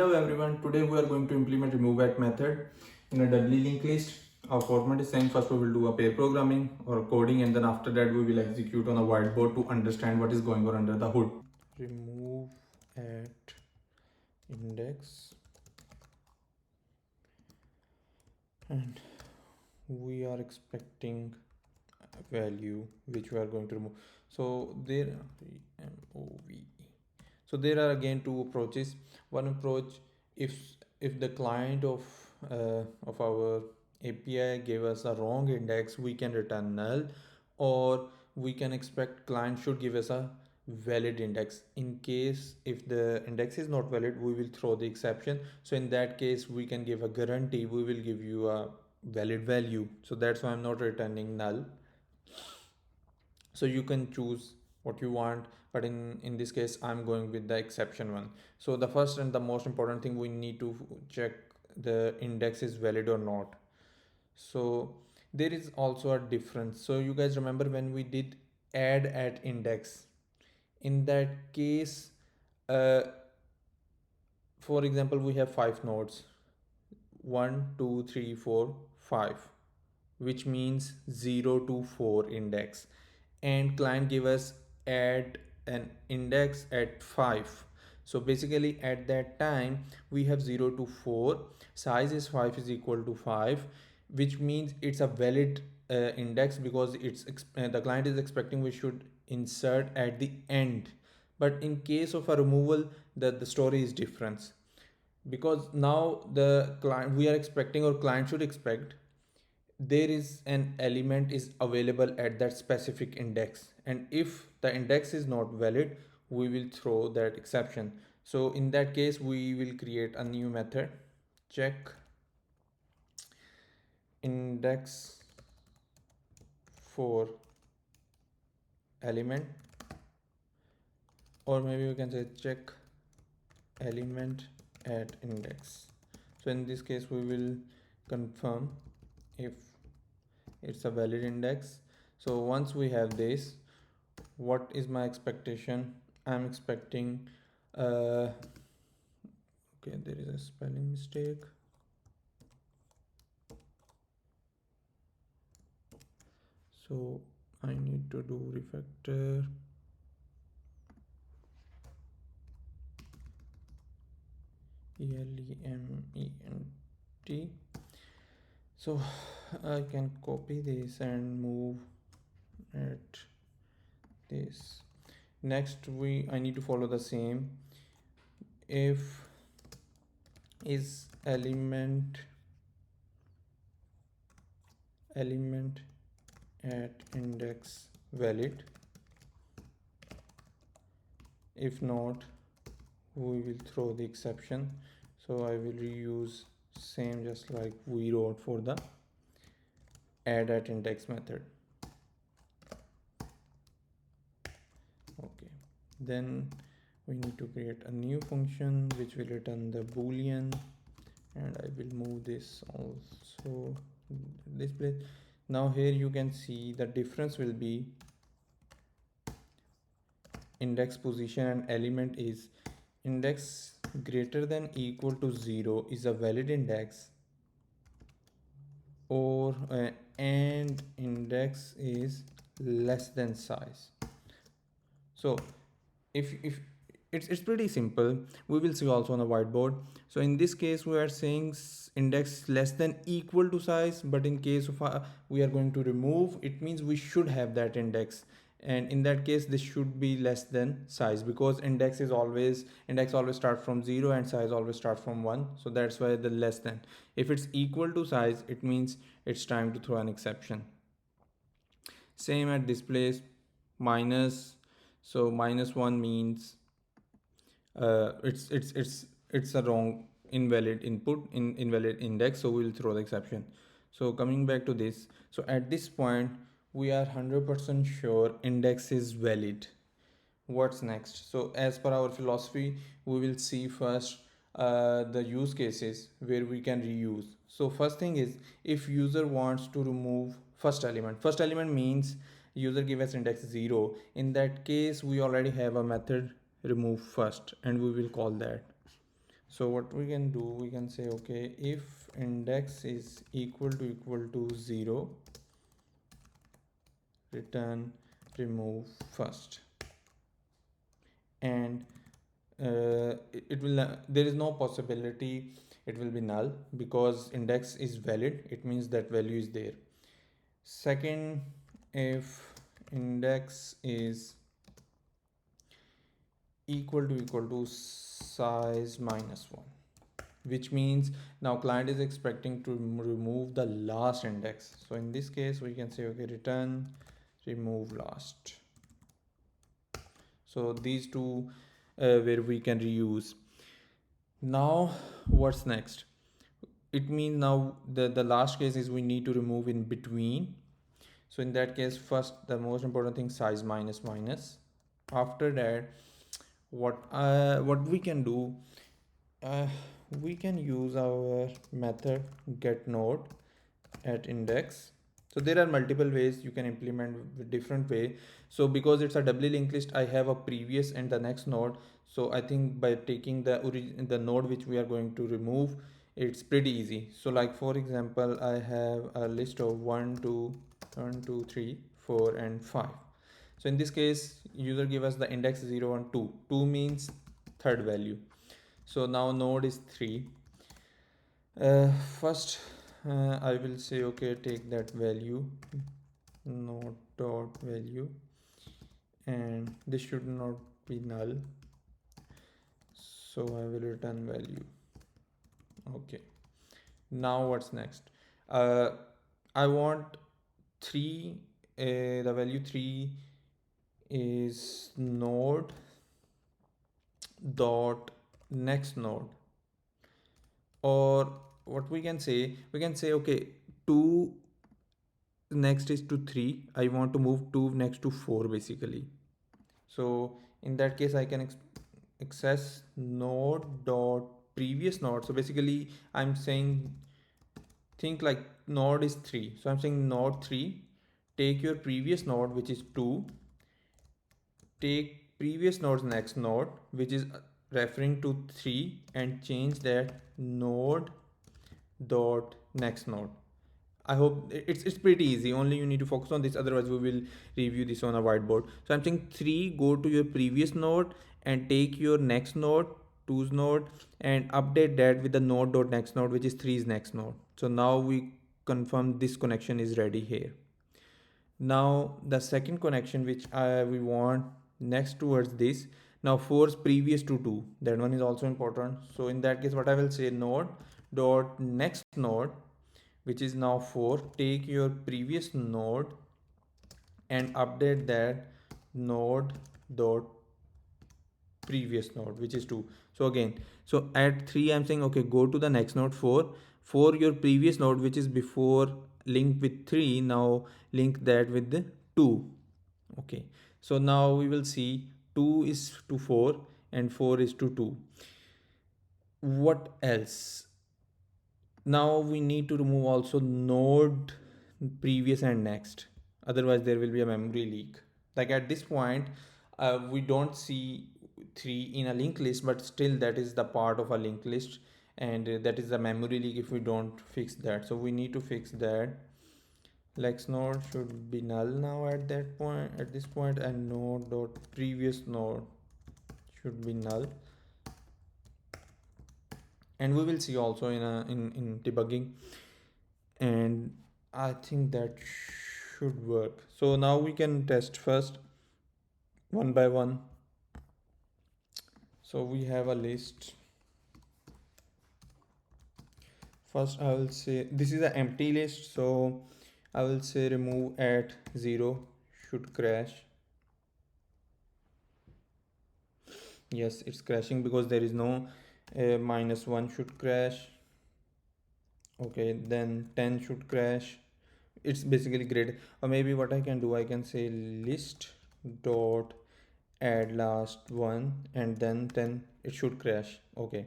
Hello everyone, today we are going to implement remove at method in a doubly linked list. Our format is same. First we will do a pair programming or coding, and then after that we will execute on a whiteboard to understand what is going on under the hood. Remove at index, and we are expecting a value which we are going to remove. So there MOV. So there are again two approaches. One approach, if the client of our API gave us a wrong index, we can return null, or we can expect client should give us a valid index. In case if the index is not valid, we will throw the exception. So in that case, we can give a guarantee, we will give you a valid value. So that's why I'm not returning null. So you can choose what you want, but in this case I'm going with the exception one. So the first and the most important thing, we need to check the index is valid or not. So there is also a difference. So you guys remember when we did add at index, in that case, uh, for example, we have 5 nodes, 1 2 3 4 5, which means 0 to 4 index, and client give us add an index at 5. So basically at that time we have 0 to 4, size is 5 is equal to 5, which means it's a valid index, because the client is expecting we should insert at the end. But in case of a removal, the story is different, because now the client, we are expecting, or client should expect, there is an element is available at that specific index, and if the index is not valid, we will throw that exception. So in that case we will create a new method, check index for element, or maybe we can say check element at index. So in this case we will confirm if it's a valid index. So once we have this, what is my expectation? I'm expecting okay, there is a spelling mistake. So I need to do refactor. ELEMENT. So I can copy this and move at this. Next I need to follow the same. If is element at index valid, if not we will throw the exception. So I will reuse same just like we wrote for the add at index method. Okay, then we need to create a new function which will return the boolean, and I will move this also this place. Now here you can see the difference will be index position and element is index greater than equal to 0 is a valid index, or and index is less than size. So if it's pretty simple, we will see also on the whiteboard. So in this case we are saying index less than equal to size, but in case of we are going to remove, it means we should have that index, and in that case this should be less than size, because index always start from 0 and size always start from 1. So that's why the less than. If it's equal to size, it means it's time to throw an exception. Same at displays minus. So -1 means it's a wrong invalid input in invalid index, so we'll throw the exception. So coming back to this, so at this point we are 100% sure index is valid. What's next? So as per our philosophy, we will see first the use cases where we can reuse. So first thing is, if user wants to remove first element means user give us index 0. In that case we already have a method remove first, and we will call that. So what we can do, we can say, okay, if index is equal to 0, return remove first. And it will there is no possibility it will be null, because index is valid, it means that value is there. Second, if index is equal to size minus 1, which means now client is expecting to remove the last index. So in this case we can say, okay, return remove last. So these two where we can reuse. Now what's next? It means now the last case is we need to remove in between. So in that case, first the most important thing, size minus minus. After that, what we can do, uh, we can use our method get node at index. So there are multiple ways you can implement with different way. So because it's a doubly linked list, I have a previous and the next node. So I think by taking the node which we are going to remove, it's pretty easy. So like for example, I have a list of 1 2 1 2 3 4 and 5. So in this case, user give us the index 0 and 2. 2 means third value. So now node is 3. First, I will say, okay, take that value, node dot value, and this should not be null. So I will return value. Okay. Now what's next? Uh, I want 3. The value 3 is node dot next node, or what we can say, okay, 2 next is to 3, I want to move 2 next to 4 basically. So in that case I can access node dot previous node. So basically I'm saying, think like node is 3, so I'm saying node 3, take your previous node which is 2, take previous node's next node which is referring to 3, and change that node dot next node. I hope it's pretty easy. Only you need to focus on this. Otherwise, we will review this on a whiteboard. So I'm saying 3, go to your previous node and take your next node, 2's node, and update that with the node dot next node, which is 3's next node. So now we confirm this connection is ready here. Now the second connection which we want next towards this. Now 4's previous to 2. That one is also important. So in that case, what I will say, node dot next node, which is now 4, take your previous node and update that node dot previous node which is 2. So again, so at 3 I'm saying, okay, go to the next node, 4, for your previous node which is before linked with 3, now link that with the 2. Okay, so now we will see 2 is to 4 and 4 is to 2. What else? Now we need to remove also node previous and next, otherwise there will be a memory leak. Like at this point, we don't see 3 in a linked list, but still that is the part of a linked list, and that is the memory leak if we don't fix that. So we need to fix that. Lex node should be null now at that point, at this point, and node dot previous node should be null. And we will see also in debugging, and I think that should work. So now we can test first one by one. So we have a list. First I will say this is an empty list, so I will say remove at 0 should crash. Yes, it's crashing because there is no -1 should crash. Okay, then 10 should crash. It's basically great. Or maybe what I can do, I can say list dot add last one, and then 10, it should crash. Okay,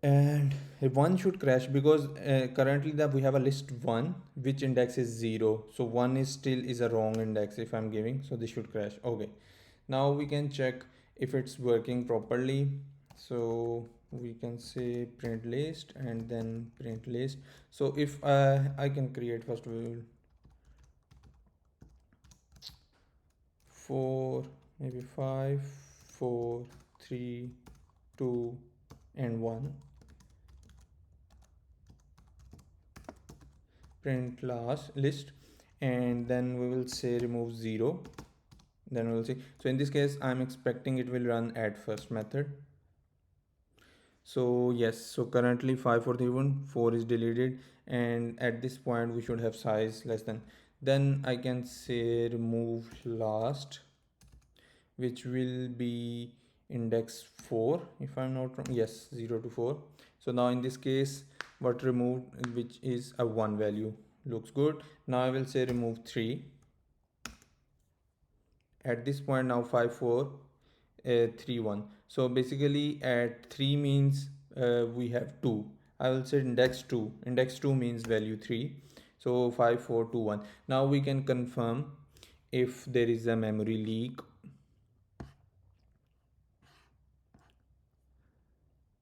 and 1 should crash because currently that we have a list 1 which index is 0, so 1 is still is a wrong index if I'm giving, so this should crash. Okay, now we can check if it's working properly. So we can say print list and then print list. So if I can create, first we will 4, maybe 5, 4, 3, 2 and 1, print last list, and then we will say remove 0. Then we'll see. So in this case I'm expecting it will run add first method. So yes, so currently 5431 4 is deleted, and at this point we should have size less than. Then I can say remove last, which will be index 4 if I'm not wrong. Yes, 0 to 4. So now in this case what removed, which is a 1 value, looks good. Now I will say remove 3. At this point now 5 4 3 1. So basically at 3 means we have 2. I will say index 2. Index 2 means value 3. So 5 4 2 1. Now we can confirm if there is a memory leak.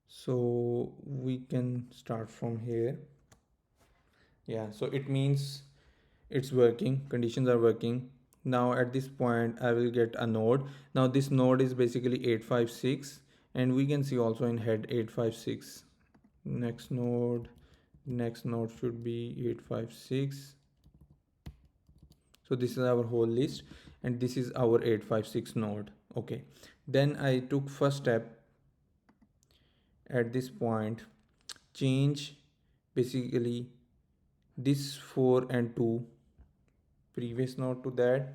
So we can start from here. Yeah, so it means it's working, conditions are working. Now at this point I will get a node. Now this node is basically 856, and we can see also in head 856. Next node should be 856. So this is our whole list, and this is our 856 node. Okay, then I took first step at this point, change basically this 4 and 2 previous node to that,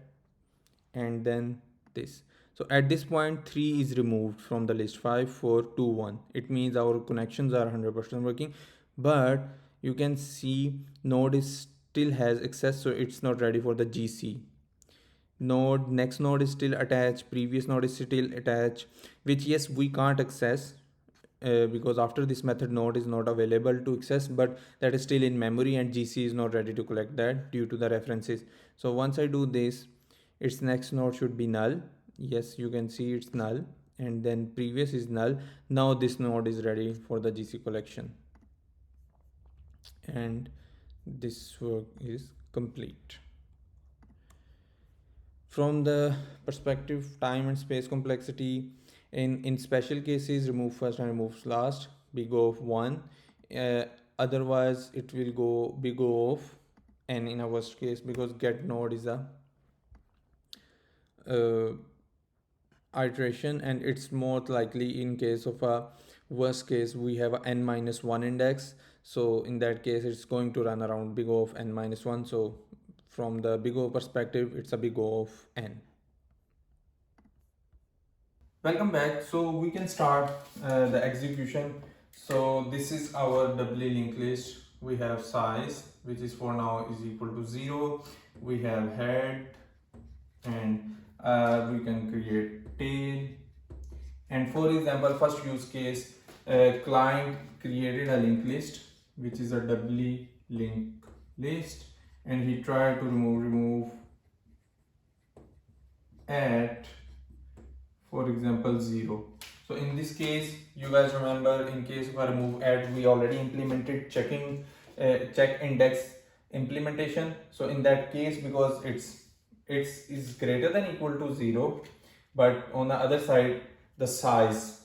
and then this. So at this point 3 is removed from the list. 5 4 2 1. It means our connections are 100% working, but you can see node is still has access, so it's not ready for the GC. Next node is still attached, previous node is still attached, which yes we can't access because after this method node is not available to access, but that is still in memory and GC is not ready to collect that due to the references. So once I do this, its next node should be null. Yes, you can see it's null, and then previous is null. Now this node is ready for the GC collection, and this work is complete. From the perspective time and space complexity, in special cases remove first and remove last, big O of 1. uh, Otherwise it will go big O of n in a worst case, because get node is a uh, iteration, and it's more likely in case of a worst case we have a n minus 1 index. So in that case it's going to run around big O of n minus 1. So from the big O perspective it's a big O of n. Welcome back. So we can start the execution. So this is our doubly linked list. We have size, which is for now is equal to 0. We have head, and we can create tail. And for example, first use case, client created a linked list, which is a doubly linked list, and he tried to remove at, for example, 0. So in this case, you guys remember in case of a remove add, we already implemented check index implementation. So in that case, because it's is greater than equal to 0, but on the other side the size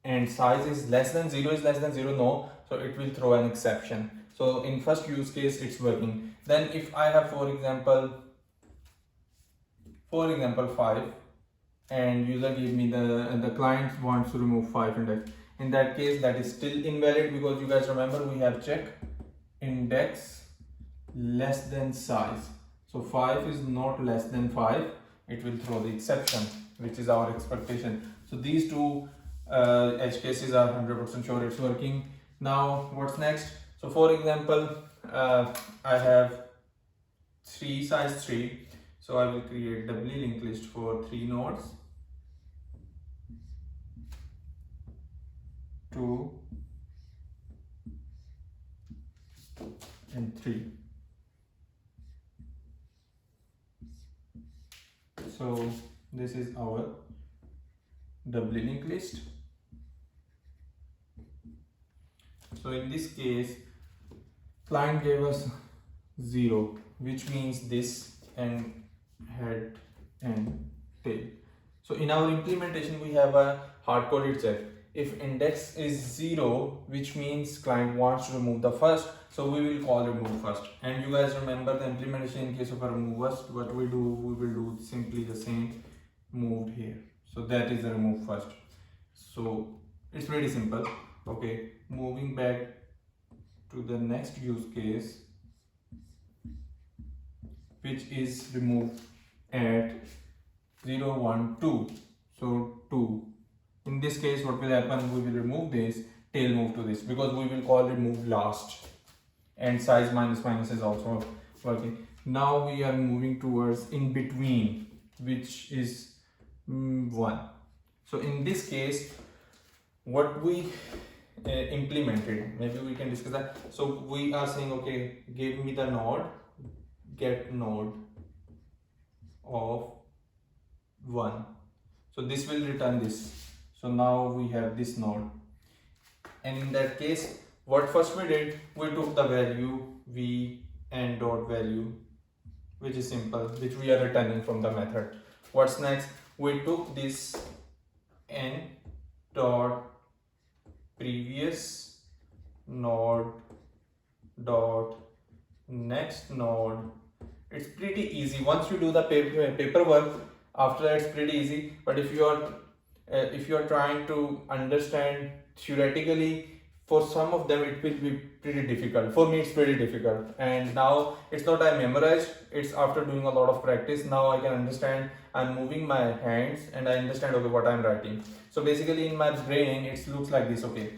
and size is less than 0 is less than 0, no, so it will throw an exception. So in first use case it's working. Then if I have for example 5, and user gave me the client wants to remove 5 index, in that case that is still invalid, because you guys remember we have check index less than size. So 5 is not less than 5, it will throw the exception, which is our expectation. So these two edge cases are 100% sure it's working. Now what's next? So for example, I have size 3, so I will create doubly linked list for 3 nodes, 2 and 3. So this is our doubly linked list. So in this case, client gave us 0, which means this and head and tail. So in our implementation, we have a hard-coded check. If index is 0, which means client wants to remove the first, so we will call remove first. And you guys remember the implementation in case of a remove first, what we do, we will do simply the same, moved here. So that is the remove first. So it's pretty simple. Okay, moving back to the next use case, which is remove at 0, 1, 2. So 2. In this case, what will happen? We will remove this, tail move to this, because we will call remove last. And size minus minus is also working. Now we are moving towards in between, which is 1. So in this case, what we implemented, maybe we can discuss that. So we are saying, okay, give me the node, get node of 1. So this will return this. So now we have this node. And in that case, what first we did, we took the value v n dot value, which is simple, which we are returning from the method. What's next? We took this n dot previous node dot next node. It's pretty easy. Once you do the paperwork, after that it's pretty easy. But if you are trying to understand theoretically, for some of them it will be pretty difficult. For me it's pretty difficult, and now it's not I memorized, it's after doing a lot of practice. Now I can understand. I'm moving my hands and I understand, okay, what I'm writing. So basically in my brain it looks like this. Okay,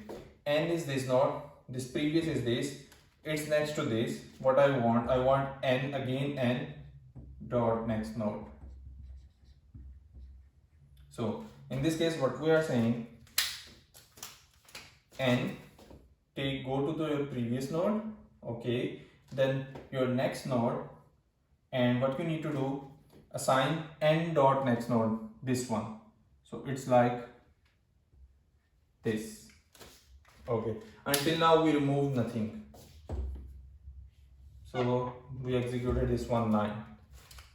n is this node, this previous is this, it's next to this. What I want n again, n dot next node. So in this case, what we are saying, n, go to your previous node, okay, then your next node, and what you need to do, assign n dot next node, this one. So it's like this. Okay, until now we removed nothing. So we executed this one line,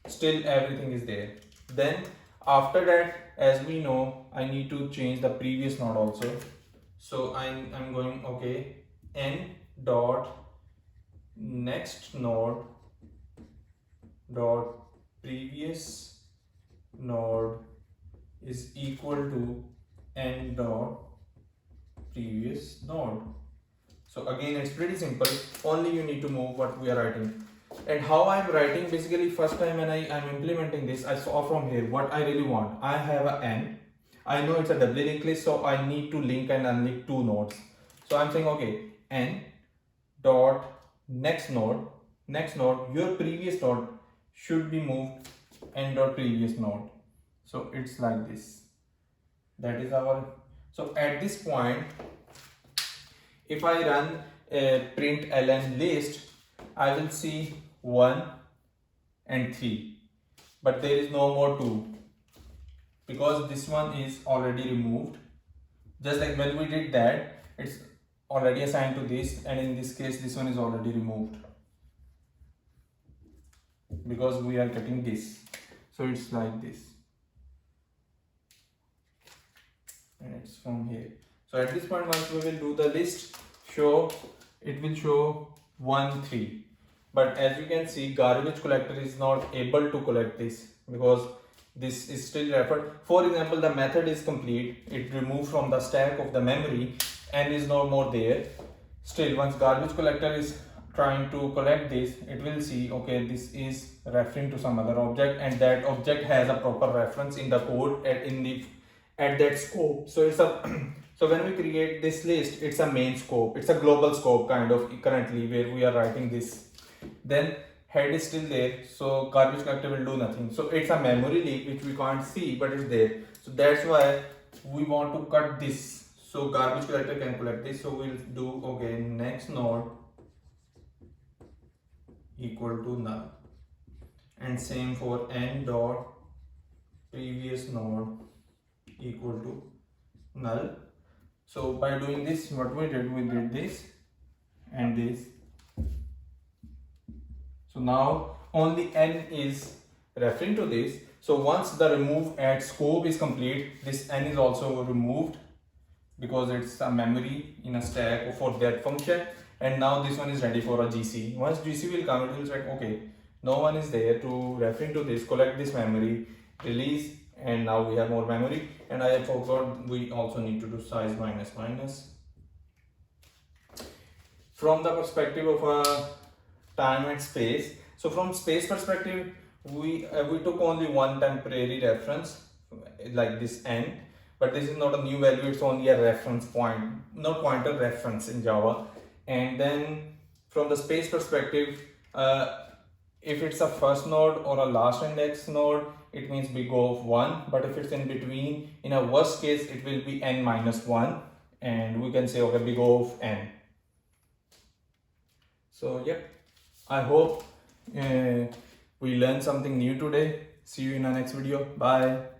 still everything is there. Then after that, as we know, I need to change the previous node also. So I'm going, okay, n dot next node dot previous node is equal to n dot previous node. So again, it's pretty simple. Only you need to move what we are writing. And how I'm writing, basically first time when I'm implementing this, I saw from here what I really want. I have a n. I know it's a doubly linked list, so I need to link and unlink 2 nodes. So I'm saying, okay, n dot next node, your previous node should be moved n dot previous node. So it's like this. That is our. So at this point, if I run a print ln list, I will see 1 and 3, but there is no more 2 because this one is already removed. Just like when we did that, it's already assigned to this, and in this case this one is already removed because we are getting this. So it's like this, and it's from here. So at this point, once we will do the list, it will show 1, 3. But as you can see, garbage collector is not able to collect this because this is still referred. For example, the method is complete, it removed from the stack of the memory and is no more there. Still, once garbage collector is trying to collect this, it will see, okay, this is referring to some other object, and that object has a proper reference in the code at that scope. So it's a so when we create this list, it's a main scope, it's a global scope kind of currently where we are writing this. Then head is still there, so garbage collector will do nothing. So it's a memory leak which we can't see, but it's there. So that's why we want to cut this so garbage collector can collect this. So we'll do, okay, next node equal to null, and same for n dot previous node equal to null. So by doing this, what we did this, and this. So now only n is referring to this. So once the remove at scope is complete, this n is also removed because it's a memory in a stack for that function. And now this one is ready for a GC. Once GC will come, it will say, okay, no one is there to referring to this, collect this memory, release, and now we have more memory. And I forgot we also need to do size minus minus. From the perspective of a time and space, so from space perspective, we took only one temporary reference like this n, but this is not a new value, it's only a reference point, not pointer, reference in Java. And then from the space perspective, if it's a first node or a last index node, it means big O of 1, but if it's in between, in a worst case, it will be n minus 1, and we can say, okay, big O of n. So yep, I hope we learned something new today. See you in our next video. Bye.